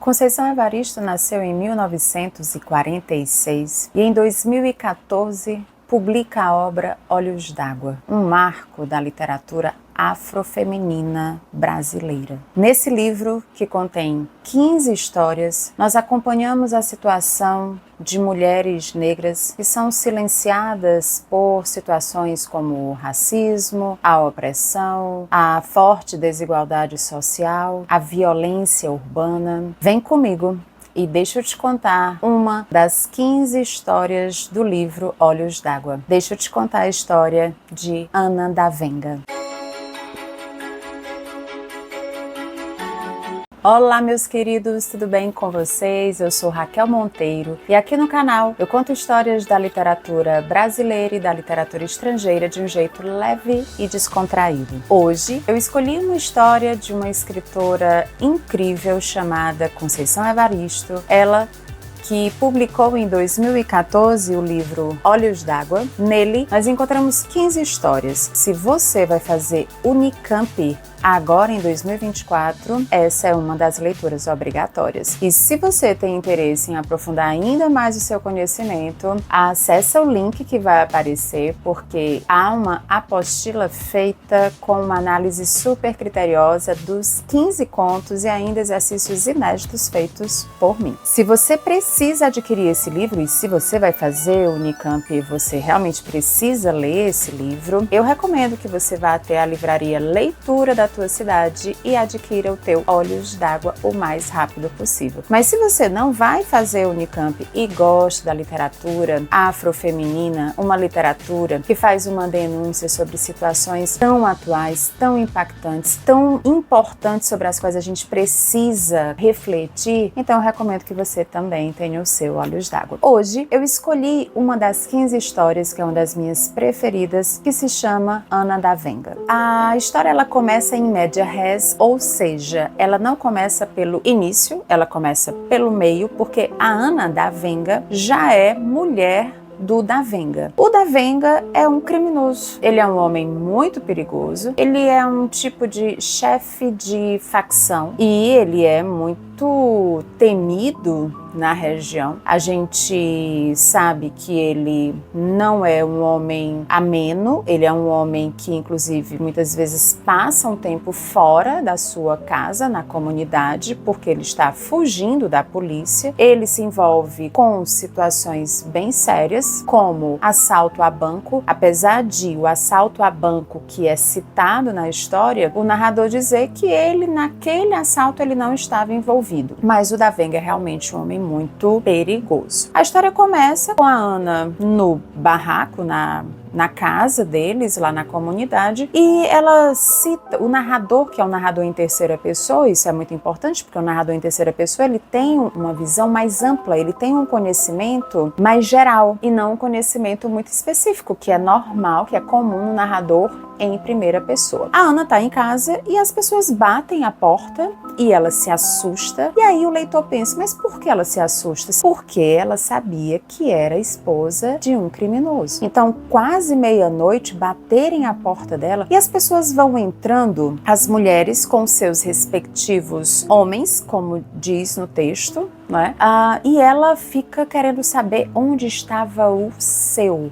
Conceição Evaristo nasceu em 1946 e em 2014 publica a obra Olhos d'Água, um marco da literatura afrofeminina brasileira. Nesse livro, que contém 15 histórias, nós acompanhamos a situação de mulheres negras que são silenciadas por situações como o racismo, a opressão, a forte desigualdade social, a violência urbana. Vem comigo e deixa eu te contar uma das 15 histórias do livro Olhos d'Água. Deixa eu te contar a história de Ana da Venga. Olá, meus queridos, tudo bem com vocês? Eu sou Raquel Monteiro e aqui no canal eu conto histórias da literatura brasileira e da literatura estrangeira de um jeito leve e descontraído. Hoje eu escolhi uma história de uma escritora incrível chamada Conceição Evaristo, ela que publicou em 2014 o livro Olhos d'Água. Nele, nós encontramos 15 histórias. Se você vai fazer Unicamp agora em 2024, essa é uma das leituras obrigatórias. E se você tem interesse em aprofundar ainda mais o seu conhecimento, acessa o link que vai aparecer, porque há uma apostila feita com uma análise super criteriosa dos 15 contos e ainda exercícios inéditos feitos por mim. Se você precisa adquirir esse livro e se você vai fazer o Unicamp e você realmente precisa ler esse livro, eu recomendo que você vá até a livraria Leitura da tua cidade e adquira o teu Olhos d'Água o mais rápido possível. Mas se você não vai fazer o Unicamp e gosta da literatura afrofeminina, uma literatura que faz uma denúncia sobre situações tão atuais, tão impactantes, tão importantes sobre as quais a gente precisa refletir, então eu recomendo que você também tenha o seu Olhos d'Água. Hoje eu escolhi uma das 15 histórias que é uma das minhas preferidas, que se chama Ana da Venga. A história ela começa em média res, ou seja, ela não começa pelo início, ela começa pelo meio, porque a Ana da Venga já é mulher do da Venga. O da Venga é um criminoso. Ele é um homem muito perigoso. Ele é um tipo de chefe de facção e ele é muito temido na região. A gente sabe que ele não é um homem ameno, ele é um homem que inclusive muitas vezes passa um tempo fora da sua casa, na comunidade, porque ele está fugindo da polícia. Ele se envolve com situações bem sérias, como assalto a banco, apesar de o assalto a banco que é citado na história, o narrador dizer que ele naquele assalto ele não estava envolvido. Mas o da Venga é realmente um homem muito perigoso. A história começa com a Ana no barraco, na casa deles, lá na comunidade, e ela cita o narrador, que é um narrador em terceira pessoa. Isso é muito importante, porque o narrador em terceira pessoa, ele tem uma visão mais ampla, ele tem um conhecimento mais geral, e não um conhecimento muito específico, que é normal, que é comum no narrador em primeira pessoa. A Ana tá em casa e as pessoas batem a porta e ela se assusta, e aí o leitor pensa, mas por que ela se assusta? Porque ela sabia que era esposa de um criminoso. Então, quase meia-noite, baterem a porta dela e as pessoas vão entrando, as mulheres com seus respectivos homens, como diz no texto, não é? E ela fica querendo saber onde estava o seu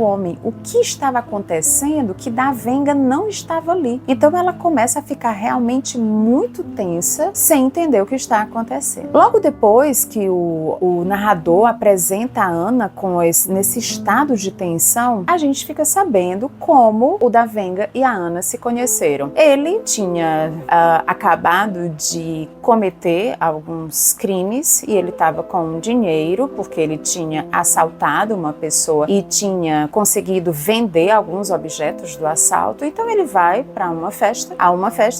homem, o que estava acontecendo que da Venga não estava ali. Então ela começa a ficar realmente muito tensa, sem entender o que está acontecendo. Logo depois que o narrador apresenta a Ana nesse estado de tensão, a gente fica sabendo como o da Venga e a Ana se conheceram. Ele tinha acabado de cometer alguns crimes e ele estava com dinheiro porque ele tinha assaltado uma pessoa e tinha conseguido vender alguns objetos do assalto. Então ele vai para uma festa,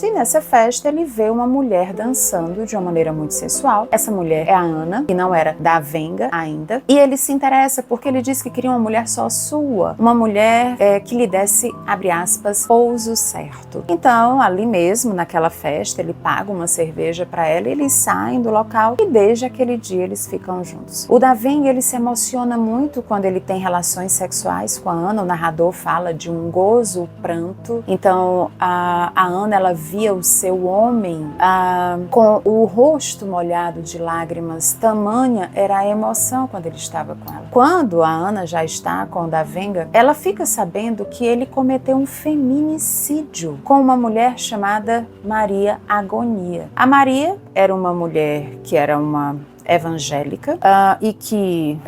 e nessa festa ele vê uma mulher dançando de uma maneira muito sensual. Essa mulher é a Ana, que não era da Venga ainda, e ele se interessa porque ele diz que queria uma mulher só sua, uma mulher que lhe desse, abre aspas, pouso certo. Então ali mesmo naquela festa ele paga uma cerveja para ela e eles saem do local final, e desde aquele dia eles ficam juntos. O Davenga, ele se emociona muito quando ele tem relações sexuais com a Ana. O narrador fala de um gozo, pranto. Então a Ana, ela via o seu homem com o rosto molhado de lágrimas, tamanha era a emoção quando ele estava com ela. Quando a Ana já está com o Davenga, ela fica sabendo que ele cometeu um feminicídio com uma mulher chamada Maria Agonia. A Maria era uma mulher que era uma evangélica e que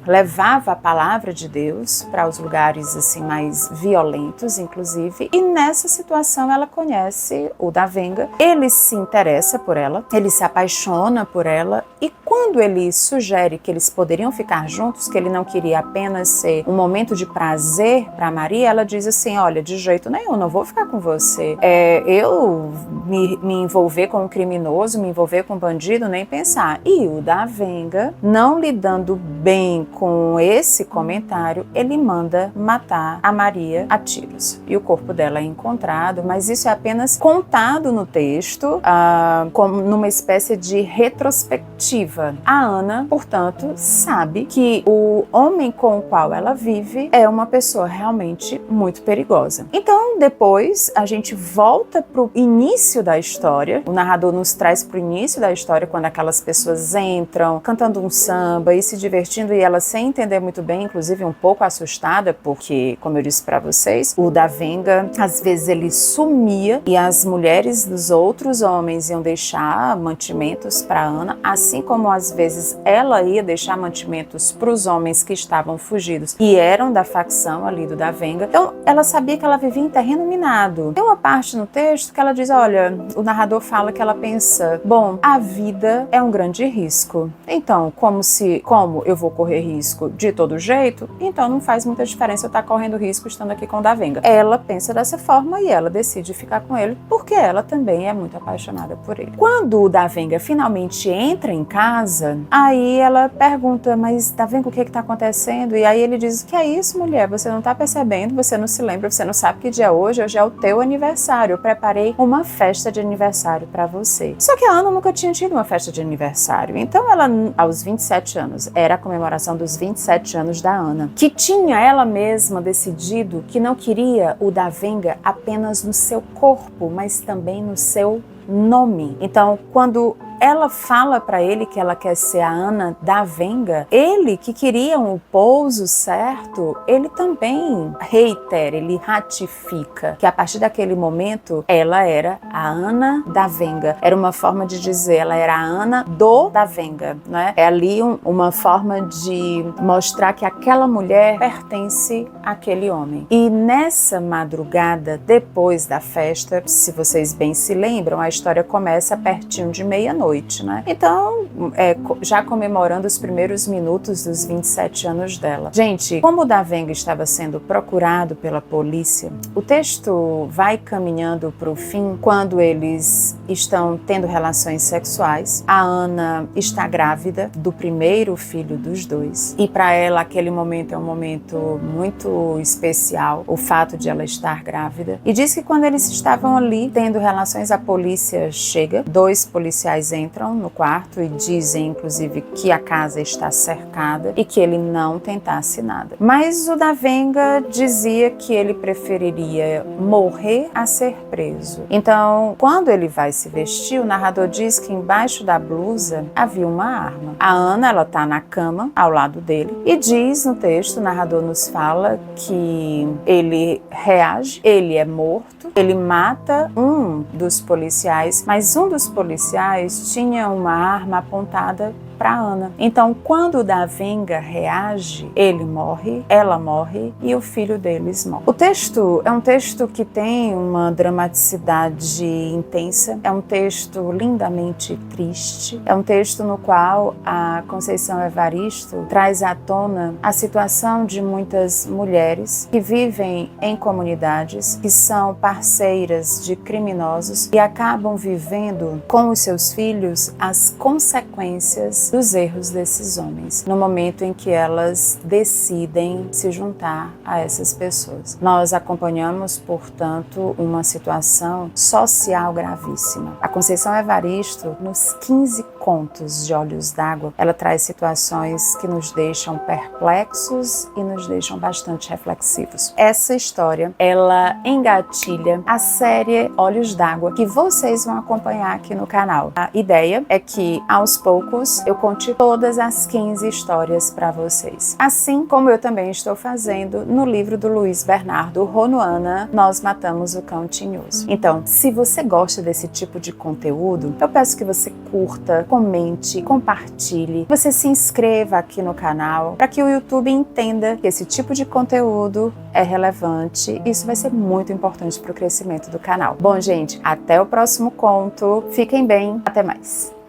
levava a palavra de Deus para os lugares assim mais violentos, inclusive. E nessa situação ela conhece o Davenga, ele se interessa por ela, ele se apaixona por ela, e quando ele sugere que eles poderiam ficar juntos, que ele não queria apenas ser um momento de prazer para Maria, ela diz assim: olha, de jeito nenhum, não vou ficar com você. Eu me envolver com um criminoso, me envolver com um bandido, nem pensar. E o Davenga, não lidando bem com esse comentário, ele manda matar a Maria a tiros. E o corpo dela é encontrado, mas isso é apenas contado no texto, como numa espécie de retrospectiva. A Ana, portanto, sabe que o homem com o qual ela vive é uma pessoa realmente muito perigosa. Então, depois, a gente volta para o início da história. O narrador nos traz para o início da história, quando aquelas pessoas entram cantando um samba e se divertindo, e ela sem entender muito bem, inclusive um pouco assustada, porque, como eu disse para vocês, o Davenga, às vezes ele sumia e as mulheres dos outros homens iam deixar mantimentos para Ana, assim como às vezes ela ia deixar mantimentos para os homens que estavam fugidos e eram da facção ali do Davenga. Então ela sabia que ela vivia em terreno minado. Tem uma parte no texto que ela diz, olha, o narrador fala que ela pensa, bom, a vida é um grande risco. Então, como eu vou correr risco de todo jeito, então não faz muita diferença eu estar correndo risco estando aqui com o Davenga. Ela pensa dessa forma e ela decide ficar com ele porque ela também é muito apaixonada por ele. Quando o Davenga finalmente entra em casa, aí ela pergunta, mas Davenga, o que está acontecendo? E aí ele diz, que é isso, mulher? Você não está percebendo, você não se lembra, você não sabe que dia é hoje? Hoje é o teu aniversário. Eu preparei uma festa de aniversário para você. Só que a Ana nunca tinha tido uma festa de aniversário. Então ela, aos 27 anos, era a comemoração dos 27 anos da Ana, que tinha ela mesma decidido que não queria o Davenga apenas no seu corpo, mas também no seu nome. Então, quando ela fala para ele que ela quer ser a Ana Davenga, ele que queria um pouso certo, ele também reitera, ele ratifica que a partir daquele momento ela era a Ana Davenga. Era uma forma de dizer, ela era a Ana do Davenga, né? É ali uma forma de mostrar que aquela mulher pertence àquele homem. E nessa madrugada, depois da festa, se vocês bem se lembram, a história começa pertinho de meia-noite. Né? Então, já comemorando os primeiros minutos dos 27 anos dela. Gente, como o Davenga estava sendo procurado pela polícia, o texto vai caminhando para o fim quando eles estão tendo relações sexuais. A Ana está grávida do primeiro filho dos dois. E para ela, aquele momento é um momento muito especial, o fato de ela estar grávida. E diz que quando eles estavam ali tendo relações, a polícia chega, 2 policiais entram no quarto e dizem, inclusive, que a casa está cercada e que ele não tentasse nada. Mas o Davenga dizia que ele preferiria morrer a ser preso. Então, quando ele vai se vestir, o narrador diz que embaixo da blusa havia uma arma. A Ana, ela está na cama, ao lado dele, e diz no texto, o narrador nos fala que ele reage, ele é morto, ele mata um dos policiais, mas um dos policiais tinha uma arma apontada para Ana. Então, quando o Davenga reage, ele morre, ela morre e o filho deles morre. O texto é um texto que tem uma dramaticidade intensa, é um texto lindamente triste, é um texto no qual a Conceição Evaristo traz à tona a situação de muitas mulheres que vivem em comunidades, que são parceiras de criminosos e acabam vivendo com os seus filhos as consequências mulheres dos erros desses homens, no momento em que elas decidem se juntar a essas pessoas. Nós acompanhamos, portanto, uma situação social gravíssima. A Conceição Evaristo, nos 15 contos de Olhos d'Água, ela traz situações que nos deixam perplexos e nos deixam bastante reflexivos. Essa história, ela engatilha a série Olhos d'Água, que vocês vão acompanhar aqui no canal. A ideia é que, aos poucos, eu conte todas as 15 histórias para vocês. Assim como eu também estou fazendo no livro do Luiz Bernardo Ronuana, Nós Matamos o Cão Tinhoso. Então, se você gosta desse tipo de conteúdo, eu peço que você curta, comente, compartilhe, você se inscreva aqui no canal para que o YouTube entenda que esse tipo de conteúdo é relevante. Isso vai ser muito importante para o crescimento do canal. Bom, gente, até o próximo conto. Fiquem bem. Até mais.